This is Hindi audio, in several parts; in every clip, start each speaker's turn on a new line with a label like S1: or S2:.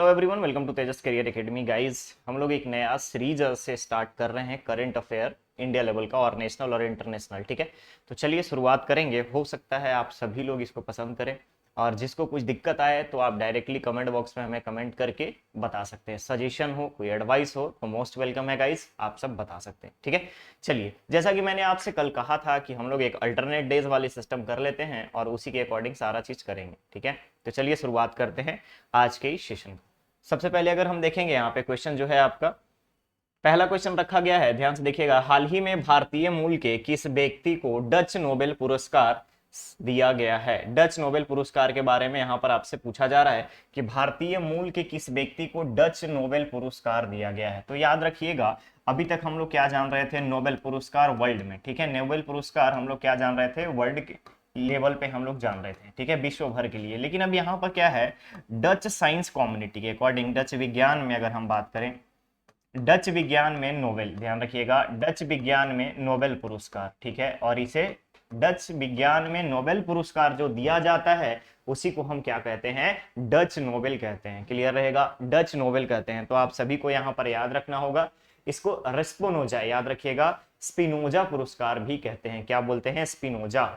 S1: Hello everyone, welcome to Tejas career academy. Guys, हम लोग एक नया सीरीज से स्टार्ट कर रहे हैं करंट अफेयर इंडिया लेवल का और नेशनल और इंटरनेशनल। ठीक है, तो चलिए शुरुआत करेंगे। हो सकता है आप सभी लोग इसको पसंद करें, और जिसको कुछ दिक्कत आए तो आप डायरेक्टली कमेंट बॉक्स में हमें कमेंट करके बता सकते हैं। सजेशन हो, कोई एडवाइस हो तो मोस्ट वेलकम है गाइस, आप सब बता सकते हैं। ठीक है, चलिए, जैसा कि मैंने आपसे कल कहा था कि हम लोग एक अल्टरनेट डेज वाली सिस्टम कर लेते हैं और उसी के अकॉर्डिंग सारा चीज करेंगे। ठीक है, तो चलिए शुरुआत करते हैं आज के इस सेशन को। सबसे पहले अगर हम देखेंगे यहाँ पे क्वेश्चन जो है आपका, पहला क्वेश्चन रखा गया है, ध्यान से देखिएगा। हाल ही में भारतीय मूल के किस व्यक्ति को डच नोबेल पुरस्कार दिया गया है? डच नोबेल पुरस्कार के बारे में यहाँ पर आपसे पूछा जा रहा है कि भारतीय मूल के किस व्यक्ति को डच नोबेल पुरस्कार दिया गया है। तो याद रखिएगा, अभी तक हम लोग क्या जान रहे थे? नोबेल पुरस्कार वर्ल्ड में। ठीक है, नोबेल पुरस्कार हम लोग क्या जान रहे थे? वर्ल्ड के लेवल पे हम लोग जान रहे थे। ठीक है, विश्व भर के लिए। लेकिन अब यहाँ पर क्या है, डच साइंस कम्युनिटी के अकॉर्डिंग, डच विज्ञान में अगर हम बात करें, डच विज्ञान में नोबेल, ध्यान रखिएगा, डच विज्ञान में नोबेल पुरस्कार। ठीक है, और इसे डच विज्ञान में नोबेल पुरस्कार जो दिया जाता है उसी को हम क्या कहते हैं? डच नोबेल कहते हैं। क्लियर रहेगा, डच नोबेल कहते हैं। तो आप सभी को यहाँ पर याद रखना होगा, इसको रेस्पोनोजा, याद रखिएगा, स्पिनोजा पुरस्कार भी कहते हैं। क्या बोलते हैं? स्पिनोजा।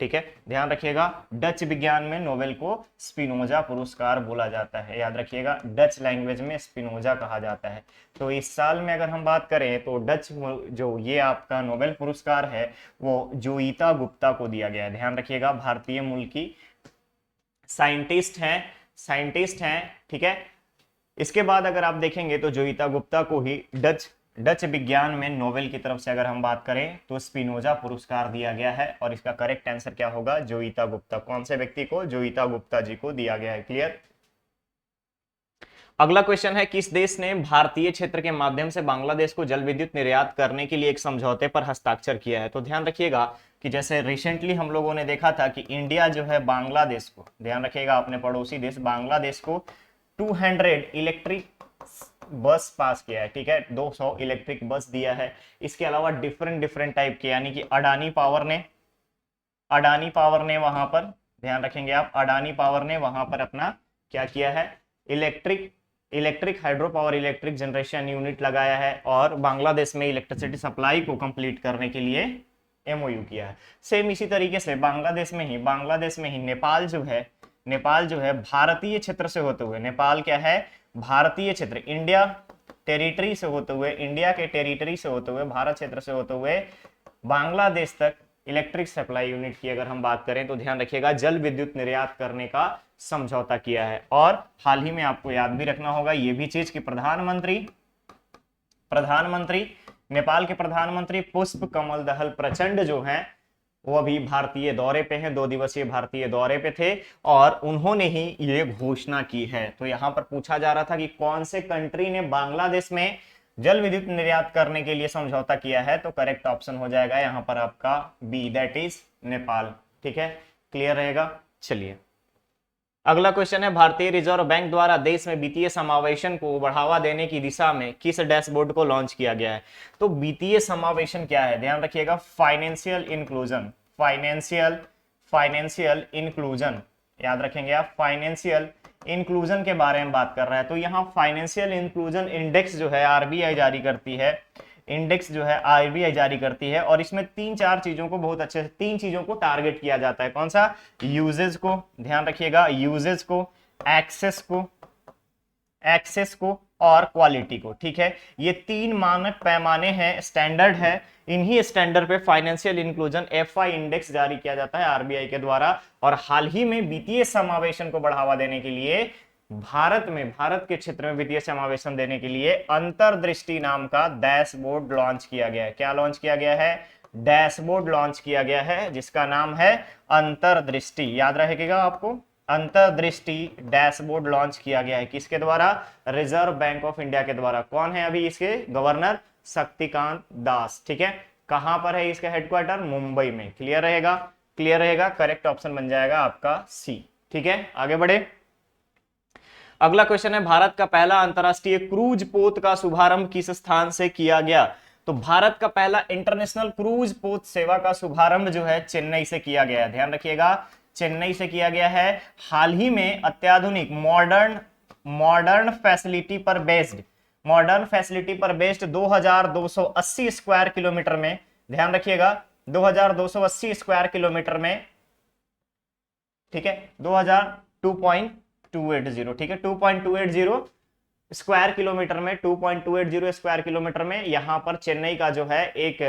S1: ठीक है, ध्यान रखिएगा, डच विज्ञान में नोबेल को स्पिनोजा पुरस्कार बोला जाता है। याद रखिएगा, डच लैंग्वेज में स्पिनोजा कहा जाता है। तो इस साल में अगर हम बात करें तो डच जो ये आपका नोबेल पुरस्कार है वो जोईता गुप्ता को दिया गया है। ध्यान रखिएगा, भारतीय मूल की साइंटिस्ट हैं। ठीक है, इसके बाद अगर आप देखेंगे तो जोईता गुप्ता को ही डच विज्ञान में नोबेल की तरफ से अगर हम बात करें तो स्पिनोजा पुरस्कार दिया गया है। और इसका करेक्ट आंसर क्या होगा? जोईता गुप्ता। कौन से व्यक्ति को? जोईता गुप्ता जी को दिया गया है। क्लियर। अगला क्वेश्चन है, किस देश ने भारतीय क्षेत्र के माध्यम से बांग्लादेश को जल विद्युत निर्यात करने के लिए एक समझौते पर हस्ताक्षर किया है? तो ध्यान रखिएगा कि जैसे रिसेंटली हम लोगों ने देखा था कि इंडिया जो है बांग्लादेश को, ध्यान रखिएगा, अपने पड़ोसी देश बांग्लादेश को 200 इलेक्ट्रिक बस पास किया है। ठीक है, 200 इलेक्ट्रिक बस दिया है। इसके अलावा डिफरेंट टाइप के, यानी कि अडानी पावर ने वहां पर, ध्यान रखेंगे आप, अडानी पावर ने वहां पर अपना क्या किया है? Electric hydro power electric generation unit लगाया है और बांग्लादेश में इलेक्ट्रिसिटी सप्लाई को कंप्लीट करने के लिए एमओयू किया है। सेम इसी तरीके से बांग्लादेश में ही नेपाल जो है भारतीय क्षेत्र से होते हुए, नेपाल क्या है? भारतीय क्षेत्र, इंडिया के टेरिटरी से होते हुए, भारत क्षेत्र से होते हुए बांग्लादेश तक इलेक्ट्रिक सप्लाई यूनिट की अगर हम बात करें तो ध्यान रखिएगा, जल विद्युत निर्यात करने का समझौता किया है। और हाल ही में आपको याद भी रखना होगा ये भी चीज कि प्रधानमंत्री नेपाल के प्रधानमंत्री पुष्प कमल दहल प्रचंड जो हैं वो अभी भारतीय दौरे पे हैं, 2 दिवसीय भारतीय दौरे पे थे और उन्होंने ही ये घोषणा की है। तो यहां पर पूछा जा रहा था कि कौन से कंट्री ने बांग्लादेश में जल विद्युत निर्यात करने के लिए समझौता किया है? तो करेक्ट ऑप्शन हो जाएगा यहां पर आपका बी, दैट इज नेपाल। ठीक है, क्लियर रहेगा। चलिए, अगला क्वेश्चन है, भारतीय रिजर्व बैंक द्वारा देश में वित्तीय समावेशन को बढ़ावा देने की दिशा में किस डैशबोर्ड को लॉन्च किया गया है? तो वित्तीय समावेशन क्या है? ध्यान रखिएगा, फाइनेंशियल इंक्लूजन, याद रखेंगे आप, फाइनेंशियल इंक्लूजन के बारे में बात कर रहा है। तो यहाँ फाइनेंशियल इंक्लूजन इंडेक्स जो है आरबीआई जारी करती है, और इसमें 3-4 चीजों को बहुत अच्छे से, 3 चीजों को टारगेट किया जाता है। कौन सा? यूजेज को, ध्यान रखिएगा, यूजेज को, एक्सेस को और क्वालिटी को। ठीक है, ये 3 मानक पैमाने हैं, स्टैंडर्ड है। इन्हीं स्टैंडर्ड पे फाइनेंशियल इंक्लूजन एफआई इंडेक्स जारी किया जाता है आरबीआई के द्वारा। और हाल ही में वित्तीय समावेशन को बढ़ावा देने के लिए भारत के क्षेत्र में वित्तीय समावेशन देने के लिए अंतर्दृष्टि नाम का डैशबोर्ड लॉन्च किया गया है। क्या लॉन्च किया गया है? डैशबोर्ड लॉन्च किया गया है जिसका नाम है अंतर्दृष्टि। याद रहेगा आपको, अंतर्दृष्टि डैशबोर्ड लॉन्च किया गया है। किसके द्वारा? रिजर्व बैंक ऑफ इंडिया के द्वारा। कौन है अभी इसके गवर्नर? शक्तिकांत दास। ठीक है, कहां पर है इसका हेडक्वार्टर? मुंबई में। क्लियर रहेगा, करेक्ट ऑप्शन बन जाएगा आपका सी। ठीक है, आगे बढ़े। अगला क्वेश्चन है, भारत का पहला अंतरराष्ट्रीय क्रूज पोत का शुभारंभ किस स्थान से किया गया? तो भारत का पहला इंटरनेशनल क्रूज पोत सेवा का शुभारंभ जो है चेन्नई से किया गया है। ध्यान रखिएगा, चेन्नई से किया गया है। हाल ही में अत्याधुनिक मॉडर्न फैसिलिटी पर बेस्ड, मॉडर्न फैसिलिटी पर बेस्ड 2280 स्क्वायर किलोमीटर में, ध्यान रखिएगा 2280 स्क्वायर किलोमीटर में, ठीक है 2,280, ठीक है 2.280 स्क्वायर किलोमीटर में, 2.280 स्क्वायर किलोमीटर में यहां पर चेन्नई का जो है एक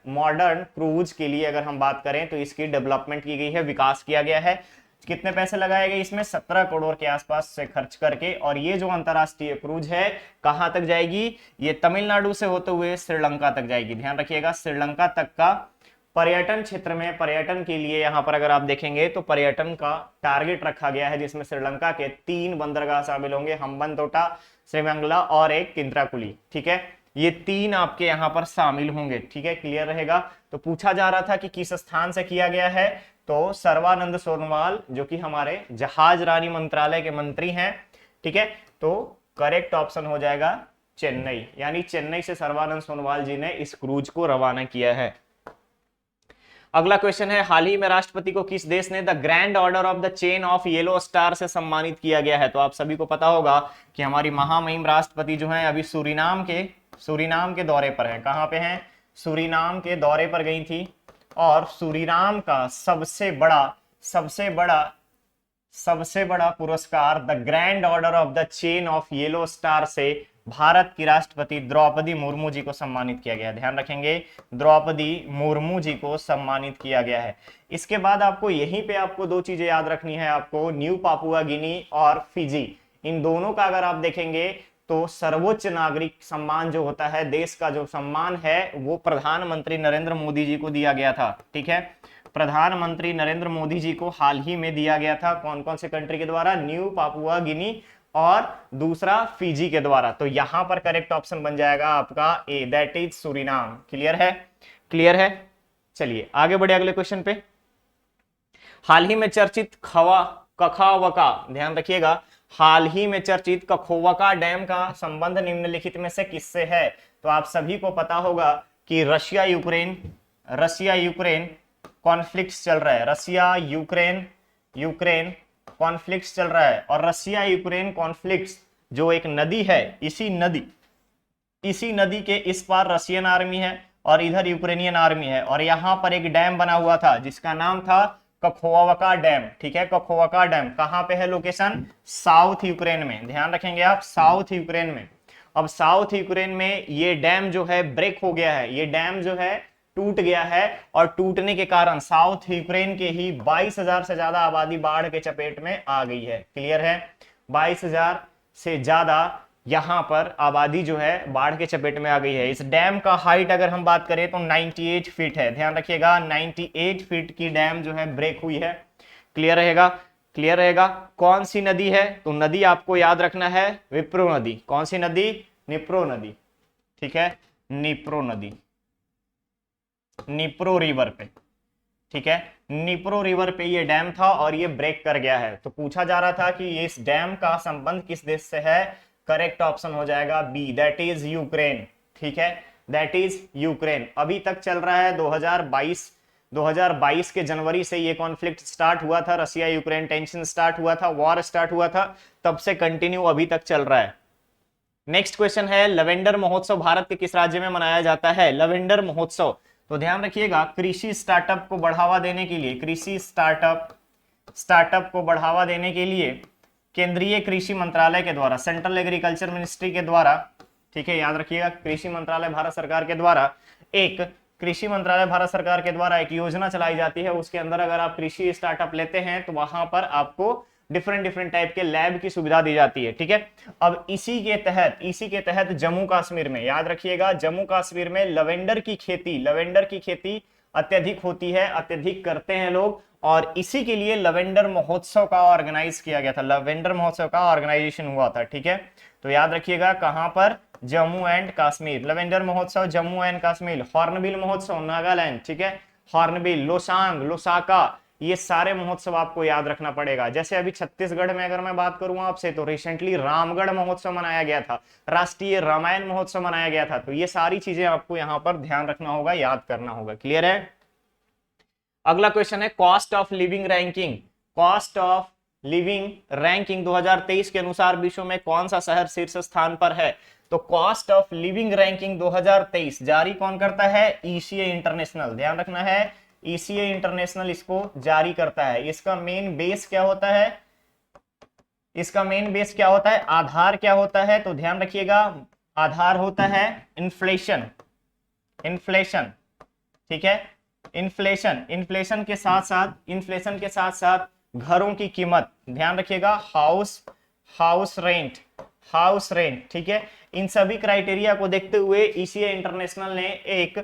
S1: मॉडर्न क्रूज के लिए अगर हम बात करें तो इसकी डेवलपमेंट की गई है, विकास किया गया है। कितने पैसे लगाए गए इसमें? 17 करोड़ के आसपास से खर्च करके। और ये जो अंतरराष्ट्रीय क्रूज है कहां तक जाएगी? ये तमिलनाडु से होते हुए श्रीलंका तक जाएगी। ध्यान रखिएगा श्रीलंका तक का पर्यटन क्षेत्र में, पर्यटन के लिए यहां पर अगर आप देखेंगे तो पर्यटन का टारगेट रखा गया है, जिसमें श्रीलंका के 3 बंदरगाह शामिल होंगे, हम्बनतोटा, श्रीमंगला और एक किंत्राकुली, ठीक है ये 3 आपके यहां पर शामिल होंगे, ठीक है क्लियर रहेगा। तो पूछा जा रहा था कि किस स्थान से किया गया है, तो सर्बानंद सोनोवाल जो कि हमारे जहाज रानी मंत्रालय के मंत्री हैं, ठीक है तो करेक्ट ऑप्शन हो जाएगा चेन्नई, यानी चेन्नई से सर्बानंद सोनोवाल जी ने इस क्रूज को रवाना किया है। अगला क्वेश्चन है, हाल ही में राष्ट्रपति को किस देश ने the grand order of the chain of yellow star से सम्मानित किया गया है? तो आप सभी को पता होगा कि हमारी महामहिम राष्ट्रपति जो हैं अभी सूरीनाम के दौरे पर हैं। कहां पे हैं? सूरीनाम के दौरे पर गई थी और सूरीनाम का सबसे बड़ा पुरस्कार the grand order of the chain of yellow star से भारत की राष्ट्रपति द्रौपदी मुर्मू जी को सम्मानित किया गया है। ध्यान रखेंगे द्रौपदी मुर्मू जी को सम्मानित किया गया है। इसके बाद आपको यहीं पे आपको 2 चीजें याद रखनी है, आपको न्यू पापुआ गिनी और फिजी, इन दोनों का अगर आप देखेंगे तो सर्वोच्च नागरिक सम्मान जो होता है, देश का जो सम्मान है, वो प्रधानमंत्री नरेंद्र मोदी जी को दिया गया था, ठीक है प्रधानमंत्री नरेंद्र मोदी जी को हाल ही में दिया गया था। कौन कौन से कंट्री के द्वारा? न्यू पापुआ गिनी और दूसरा फिजी के द्वारा। तो यहां पर करेक्ट ऑप्शन बन जाएगा आपका ए, दैट इज सूरीनाम। क्लियर है? क्लियर है। चलिए आगे बढ़े अगले क्वेश्चन पे। हाल ही में चर्चित कखावका, ध्यान रखिएगा हाल ही में चर्चित कखोवका डैम का संबंध निम्नलिखित में से किससे है? तो आप सभी को पता होगा कि रशिया यूक्रेन कॉन्फ्लिक्ट चल रहा है, रशिया यूक्रेन कॉन्फ्लिक्ट चल रहा है। और रशिया यूक्रेन कॉन्फ्लिक्ट जो एक नदी है, इसी नदी के इस पार रशियन आर्मी है और इधर यूक्रेनियन आर्मी है, और यहां पर एक डैम बना हुआ था जिसका नाम था कखोवका डैम, ठीक है कखोवका डैम कहां पे है? लोकेशन साउथ यूक्रेन में। ध्यान रखेंगे आप साउथ यूक्रेन में। अब साउथ यूक्रेन में ये डैम जो है ब्रेक हो गया है, ये डैम जो है टूट गया है, और टूटने के कारण साउथ यूक्रेन के ही 22,000 से ज्यादा आबादी बाढ़ के चपेट में आ गई है। क्लियर है? 22,000 से ज्यादा यहां पर आबादी जो है बाढ़ के चपेट में आ गई है। इस डैम का हाइट अगर हम बात करें तो 98 फीट है। ध्यान रखिएगा 98 फीट की डैम जो है ब्रेक हुई है। क्लियर रहेगा? क्लियर रहेगा। कौन सी नदी है? तो नदी आपको याद रखना है विप्रो नदी। कौन सी नदी? निप्रो नदी, ठीक है निप्रो नदी, निप्रो रिवर पे, ठीक है निप्रो रिवर पे ये डैम था और ये ब्रेक कर गया है। तो पूछा जा रहा था कि इस डैम का संबंध किस देश से है? करेक्ट ऑप्शन हो जाएगा बी, दैट इज यूक्रेन, ठीक है दैट इज यूक्रेन। अभी तक चल रहा है 2022 के जनवरी से ये कॉन्फ्लिक्ट स्टार्ट हुआ था, रशिया यूक्रेन टेंशन स्टार्ट हुआ था, वॉर स्टार्ट हुआ था, तब से कंटिन्यू अभी तक चल रहा है। नेक्स्ट क्वेश्चन है, लवेंडर महोत्सव भारत के किस राज्य में मनाया जाता है? लवेंडर महोत्सव, तो ध्यान रखिएगा कृषि स्टार्टअप को बढ़ावा देने के लिए, कृषि स्टार्टअप को बढ़ावा देने के लिए केंद्रीय कृषि मंत्रालय के द्वारा, सेंट्रल एग्रीकल्चर मिनिस्ट्री के द्वारा, ठीक है याद रखिएगा कृषि मंत्रालय भारत सरकार के द्वारा एक योजना चलाई जाती है। उसके अंदर अगर आप कृषि स्टार्टअप लेते हैं तो वहां पर आपको डिफरेंट टाइप के लैब की सुविधा दी जाती है, ठीक है। अब इसी के तहत जम्मू कश्मीर में, याद रखिएगा जम्मू कश्मीर में लवेंडर की खेती अत्यधिक होती है, अत्यधिक करते हैं लोग, और इसी के लिए लवेंडर महोत्सव का ऑर्गेनाइज किया गया था, लवेंडर महोत्सव का ऑर्गेनाइजेशन हुआ था, ठीक है। तो याद रखिएगा कहां पर? जम्मू एंड कश्मीर। लवेंडर महोत्सव जम्मू एंड कश्मीर। हॉर्नबिल महोत्सव नागालैंड, ठीक है हॉर्नबिल, लोसांग, लोसाका, ये सारे महोत्सव आपको याद रखना पड़ेगा। जैसे अभी छत्तीसगढ़ में अगर मैं बात करूं आपसे, तो रिसेंटली रामगढ़ महोत्सव मनाया गया था, राष्ट्रीय रामायण महोत्सव मनाया गया था। तो ये सारी चीजें आपको यहां पर ध्यान रखना होगा, याद करना होगा। क्लियर है? अगला क्वेश्चन है, cost of living ranking. Cost of living ranking 2023 के अनुसार विश्व में कौन सा शहर शीर्ष स्थान पर है? तो कॉस्ट ऑफ लिविंग रैंकिंग 2023 जारी कौन करता है? ईसीए इंटरनेशनल, ध्यान रखना है, ईसीए इंटरनेशनल इसको जारी करता है। इसका मेन बेस क्या होता है? इसका मेन बेस क्या होता है? आधार क्या होता है? तो ध्यान रखिएगा, आधार होता है इन्फ्लेशन, इन्फ्लेशन, ठीक है, इन्फ्लेशन, इन्फ्लेशन के साथ साथ घरों की कीमत, ध्यान रखिएगा, हाउस रेंट, हाउस रेंट, ठीक है। इन सभी क्राइटेरिया को देखते हुए ईसीए इंटरनेशनल ने एक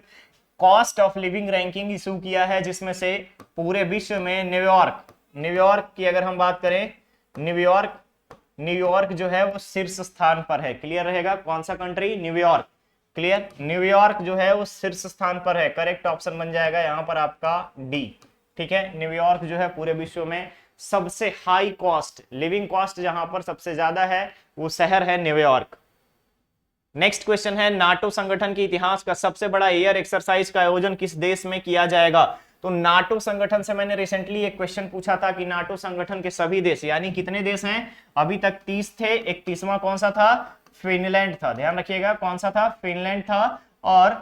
S1: cost of living ranking issue किया है, जिसमें से पूरे विश्व में न्यूयॉर्क की अगर हम बात करें, न्यूयॉर्क जो है वो शीर्ष स्थान पर है। क्लियर रहेगा? कौन सा कंट्री? न्यूयॉर्क। क्लियर? न्यूयॉर्क जो है वो शीर्ष स्थान पर है। करेक्ट ऑप्शन बन जाएगा यहाँ पर आपका डी, ठीक है। न्यूयॉर्क जो है पूरे विश्व में सबसे हाई कॉस्ट, लिविंग कॉस्ट जहां पर सबसे ज्यादा है, वो शहर है न्यूयॉर्क। नेक्स्ट क्वेश्चन है, नाटो संगठन के इतिहास का सबसे बड़ा एयर एक्सरसाइज का आयोजन किस देश में किया जाएगा? तो नाटो संगठन से मैंने रिसेंटली एक क्वेश्चन पूछा था कि नाटो संगठन के सभी देश, यानी कितने देश हैं? अभी तक 30 थे, 31वां कौन सा था? फिनलैंड था। ध्यान रखिएगा, कौन सा था? फिनलैंड था। और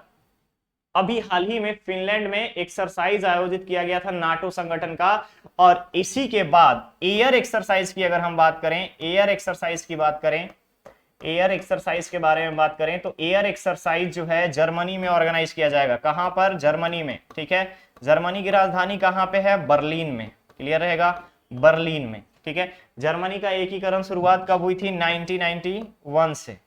S1: अभी हाल ही में फिनलैंड में एक्सरसाइज आयोजित किया गया था नाटो संगठन का। और इसी के बाद एयर एक्सरसाइज की अगर हम बात करें, एयर एक्सरसाइज की बात करें, एयर एक्सरसाइज के बारे में बात करें, तो एयर एक्सरसाइज जो है जर्मनी में ऑर्गेनाइज किया जाएगा। कहां पर? जर्मनी में, ठीक है। जर्मनी की राजधानी कहां पे है? बर्लिन में। क्लियर रहेगा? बर्लिन में, ठीक है। जर्मनी का एकीकरण शुरुआत कब हुई थी? 1991 से।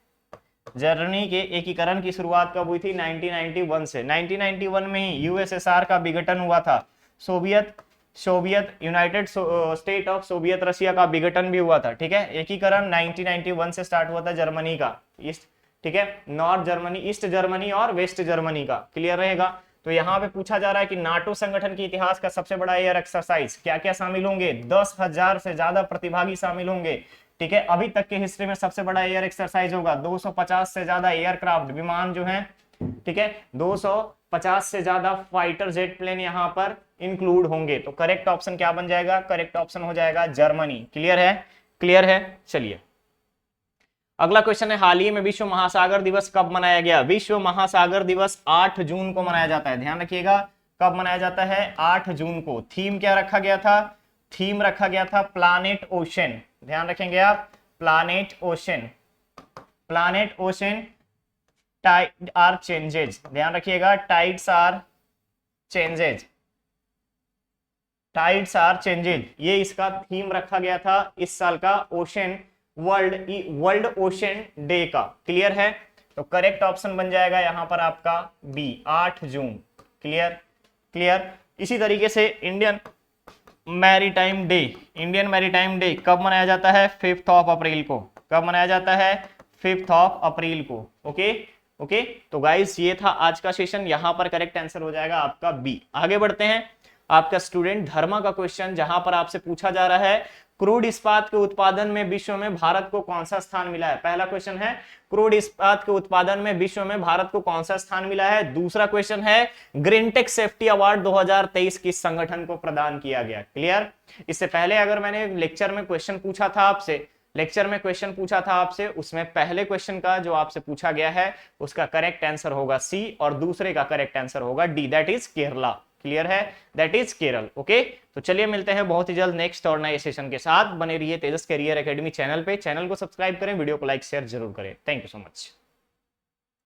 S1: जर्मनी के एकीकरण की शुरुआत कब हुई थी? 1991 से। 1991 में ही यूएसएसआर का विघटन हुआ था। Soviet United state of Soviet Russia का विघटन भी हुआ था, ठीक है। एकीकरण 1991 से स्टार्ट हुआ था जर्मनी का, ईस्ट, ठीक है, नॉर्थ जर्मनी, ईस्ट जर्मनी और वेस्ट जर्मनी का। क्लियर रहेगा? तो यहाँ पे पूछा जा रहा है कि नाटो संगठन के इतिहास का सबसे बड़ा एयर एक्सरसाइज क्या क्या शामिल होंगे? 10,000 से ज्यादा प्रतिभागी शामिल होंगे, ठीक है। अभी तक के हिस्ट्री में सबसे बड़ा एयर एक्सरसाइज होगा। 250 से ज्यादा एयरक्राफ्ट, विमान जो हैं, ठीक है, 250 से ज्यादा फाइटर जेट प्लेन यहाँ पर इंक्लूड होंगे। तो करेक्ट ऑप्शन क्या बन जाएगा? करेक्ट ऑप्शन हो जाएगा जर्मनी। क्लियर है? क्लियर है? चलिए अगला क्वेश्चन है, हाल ही में विश्व महासागर दिवस कब मनाया गया? विश्व महासागर दिवस 8 जून को मनाया जाता है। ध्यान रखिएगा, कब मनाया जाता है? 8 जून को। थीम क्या रखा गया था? थीम रखा गया था प्लानेट ओशन। ध्यान रखेंगे आप, planet ocean, planet ocean, tide are changes. ध्यान रखिएगा, tides are changes, tides are changes, ये इसका थीम रखा गया था इस साल का ओशन वर्ल्ड ओशन डे का। क्लियर है? तो करेक्ट ऑप्शन बन जाएगा यहाँ पर आपका बी, 8 जून। क्लियर? क्लियर। इसी तरीके से इंडियन मैरीटाइम डे कब मनाया जाता है? 5 अप्रैल को। कब मनाया जाता है? 5 अप्रैल को। Okay okay. तो गाइस ये था आज का सेशन, यहाँ पर करेक्ट आंसर हो जाएगा आपका बी। आगे बढ़ते हैं, आपका स्टूडेंट धर्मा का क्वेश्चन, जहां पर आपसे पूछा जा रहा है क्रूड इस्पात के उत्पादन में विश्व में भारत को कौन सा स्थान मिला है? पहला क्वेश्चन है क्रूड इस्पात के उत्पादन में विश्व में भारत को कौन सा स्थान मिला है। दूसरा क्वेश्चन है ग्रीनटेक सेफ्टी अवार्ड 2023 किस संगठन को प्रदान किया गया? क्लियर? इससे पहले अगर मैंने लेक्चर में क्वेश्चन पूछा था आपसे, उसमें पहले क्वेश्चन का जो आपसे पूछा गया है उसका करेक्ट आंसर होगा सी, और दूसरे का करेक्ट आंसर होगा D, that is Kerala. Clear है? That is Kerala. ओके, तो चलिए मिलते हैं बहुत ही जल्द नेक्स्ट और नए सेशन के साथ। बने रहिए तेजस कैरियर एकेडमी चैनल पे। चैनल को सब्सक्राइब करें, वीडियो को लाइक शेयर जरूर करें। Thank you so much.